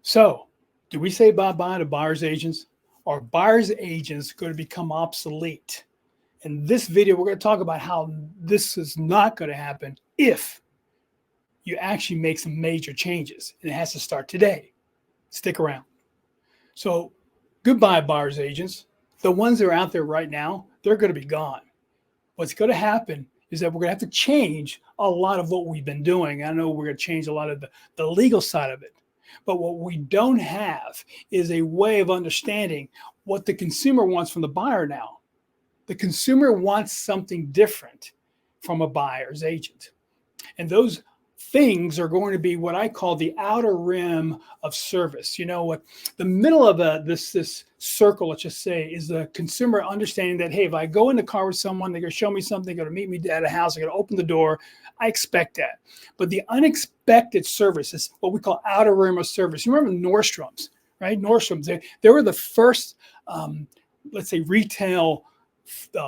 So, do we say bye-bye to buyer's agents? Are buyer's agents going to become obsolete? In this video, we're going to talk about how this is not going to happen if you actually make some major changes. And it has to start today. Stick around. So, goodbye, buyer's agents. The ones that are out there right now, they're going to be gone. What's going to happen is that we're going to have to change a lot of what we've been doing. I know we're going to change a lot of the legal side of it. But what we don't have is a way of understanding what the consumer wants from the buyer now. The consumer wants something different from a buyer's agent. And those things are going to be what I call the outer rim of service. You know what? The middle of this circle, let's just say, is the consumer understanding that, hey, if I go in the car with someone, they're going to show me something, they're going to meet me at a house, they're going to open the door. I expect that. But the unexpected service is what we call outer rim of service. You remember Nordstrom's, right? Nordstrom's, they were the first, let's say, retail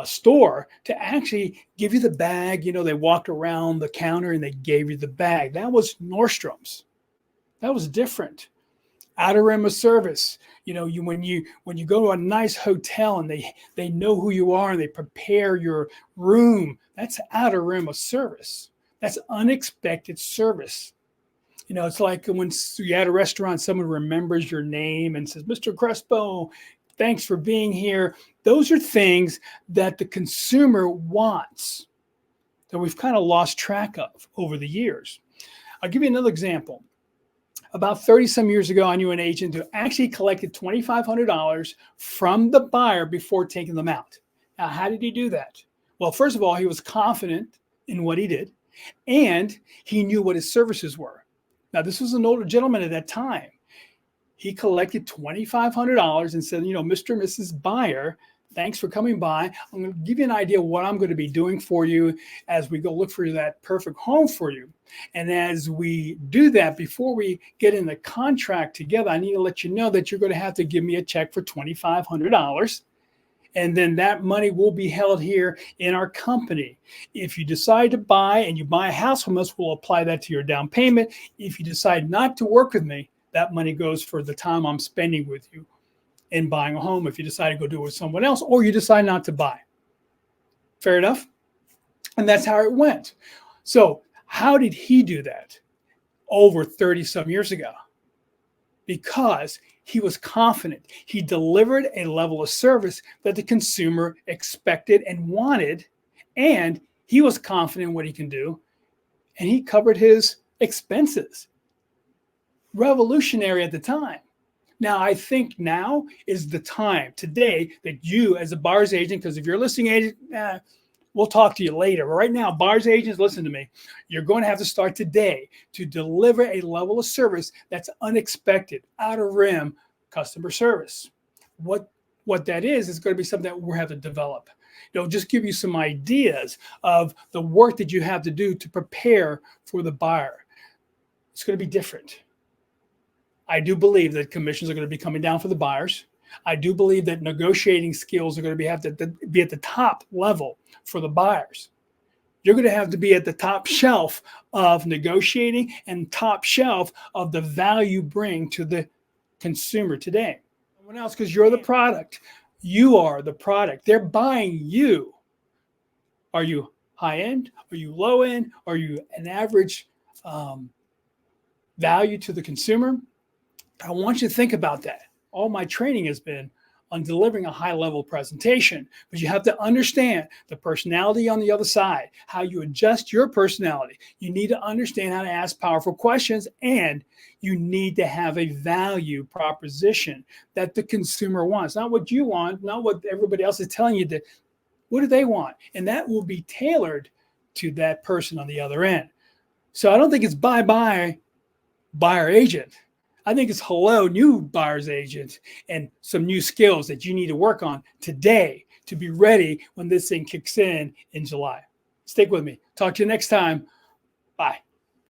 store to actually give you the bag. You know, they walked around the counter and they gave you the bag. That was Nordstrom's. That was different. Outer rim of service. You know, when you go to a nice hotel and they know who you are and they prepare your room, that's outer rim of service. That's unexpected service. You know, it's like when you're at a restaurant, someone remembers your name and says, Mr. Crespo, thanks for being here. Those are things that the consumer wants that we've kind of lost track of over the years. I'll give you another example. About 30 some years ago, I knew an agent who actually collected $2,500 from the buyer before taking them out. Now, how did he do that? Well, first of all, he was confident in what he did, and he knew what his services were. Now, this was an older gentleman at that time. He collected $2,500 and said, you know, Mr. and Mrs. Buyer, thanks for coming by. I'm going to give you an idea of what I'm going to be doing for you as we go look for that perfect home for you. And as we do that, before we get in the contract together, I need to let you know that you're going to have to give me a check for $2,500. And then that money will be held here in our company. If you decide to buy and you buy a house from us, we'll apply that to your down payment. If you decide not to work with me, that money goes for the time I'm spending with you in buying a home. If you decide to go do it with someone else, or you decide not to buy. Fair enough? And that's how it went. So how did he do that over 30 some years ago? Because he was confident. He delivered a level of service that the consumer expected and wanted, and he was confident in what he can do, and he covered his expenses. Revolutionary at the time. Now, I think now is the time today that you, as a buyer's agent, because if you're a listing agent, we'll talk to you later. But right now, buyer's agents, listen to me. You're going to have to start today to deliver a level of service that's unexpected, outer rim customer service. What that is going to be something that we'll have to develop. You know, just give you some ideas of the work that you have to do to prepare for the buyer. It's going to be different. I do believe that commissions are going to be coming down for the buyers. I do believe that negotiating skills are going to have to be at the top level for the buyers. You're going to have to be at the top shelf of negotiating and top shelf of the value you bring to the consumer today. No one else, because you're the product. You are the product. They're buying you. Are you high end? Are you low end? Are you an average value to the consumer? I want you to think about that. All my training has been on delivering a high-level presentation, but you have to understand the personality on the other side, how you adjust your personality. You need to understand how to ask powerful questions, and you need to have a value proposition that the consumer wants. Not what you want, not what everybody else is telling you. What do they want? And that will be tailored to that person on the other end. So I don't think it's bye-bye buyer agent. I think it's hello, new buyer's agent, and some new skills that you need to work on today to be ready when this thing kicks in July. Stick with me. Talk to you next time. Bye.